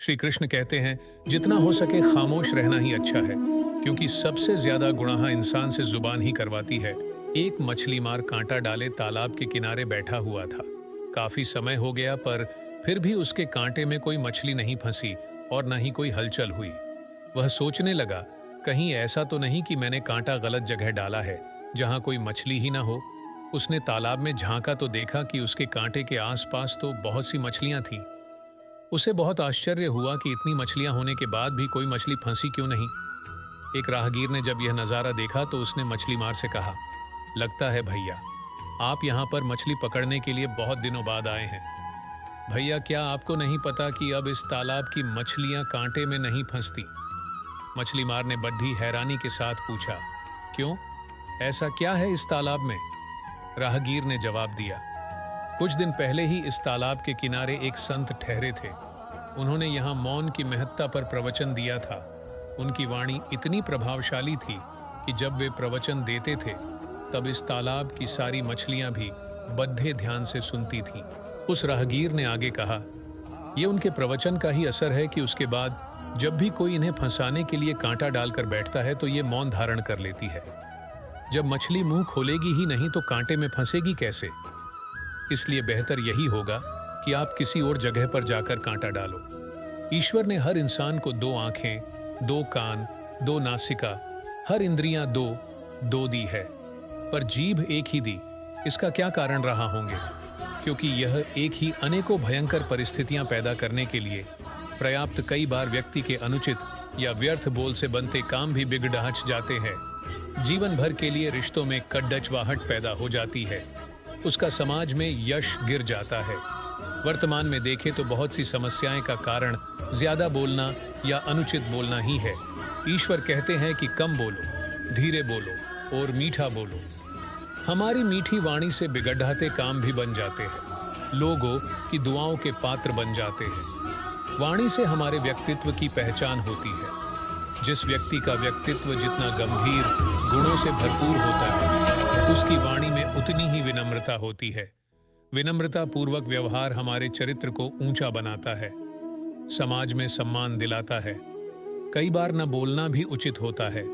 श्री कृष्ण कहते हैं, जितना हो सके खामोश रहना ही अच्छा है, क्योंकि सबसे ज्यादा गुनाह इंसान से जुबान ही करवाती है। एक मछली मार कांटा डाले तालाब के किनारे बैठा हुआ था। काफी समय हो गया, पर फिर भी उसके कांटे में कोई मछली नहीं फंसी और न ही कोई हलचल हुई। वह सोचने लगा, कहीं ऐसा तो नहीं कि मैंने कांटा गलत जगह डाला है, जहां कोई मछली ही ना हो। उसने तालाब में झांका तो देखा कि उसके कांटे के आसपास तो बहुत सी मछलियां थीं। उसे बहुत आश्चर्य हुआ कि इतनी मछलियां होने के बाद भी कोई मछली फंसी क्यों नहीं। एक राहगीर ने जब यह नज़ारा देखा तो उसने मछली मार से कहा, लगता है भैया, आप यहाँ पर मछली पकड़ने के लिए बहुत दिनों बाद आए हैं। भैया, क्या आपको नहीं पता कि अब इस तालाब की मछलियां कांटे में नहीं फंसती? मछली मार ने बड़ी हैरानी के साथ पूछा, क्यों, ऐसा क्या है इस तालाब में? राहगीर ने जवाब दिया, कुछ दिन पहले ही इस तालाब के किनारे एक संत ठहरे थे। उन्होंने यहाँ मौन की महत्ता पर प्रवचन दिया था। उनकी वाणी इतनी प्रभावशाली थी कि जब वे प्रवचन देते थे तब इस तालाब की सारी मछलियां भी बद्धे ध्यान से सुनती थीं। उस राहगीर ने आगे कहा, यह उनके प्रवचन का ही असर है कि उसके बाद जब भी कोई इन्हें फंसाने के लिए कांटा डालकर बैठता है तो ये मौन धारण कर लेती है। जब मछली मुंह खोलेगी ही नहीं तो कांटे में फंसेगी कैसे? इसलिए बेहतर यही होगा कि आप किसी और जगह पर जाकर कांटा डालो। ईश्वर ने हर इंसान को 2 आंखें, 2 कान, 2 नासिका, हर इंद्रियां दो दी है, पर जीभ एक ही दी। इसका क्या कारण रहा होंगे? क्योंकि यह एक ही अनेकों भयंकर परिस्थितियां पैदा करने के लिए पर्याप्त कई बार व्यक्ति के अनुचित या व्यर्थ बोल से बनते काम भी बिगड़ाच जाते हैं। जीवन भर के लिए रिश्तों में कड़चवाहट पैदा हो जाती है। उसका समाज में यश गिर जाता है। वर्तमान में देखें तो बहुत सी समस्याएं का कारण ज्यादा बोलना या अनुचित बोलना ही है। ईश्वर कहते हैं कि कम बोलो, धीरे बोलो और मीठा बोलो। हमारी मीठी वाणी से बिगड़ाते काम भी बन जाते हैं, लोगों की दुआओं के पात्र बन जाते हैं। वाणी से हमारे व्यक्तित्व की पहचान होती है। जिस व्यक्ति का व्यक्तित्व जितना गंभीर गुणों से भरपूर होता है, उसकी वाणी में उतनी ही विनम्रता होती है। विनम्रता पूर्वक व्यवहार हमारे चरित्र को ऊंचा बनाता है, समाज में सम्मान दिलाता है। कई बार न बोलना भी उचित होता है।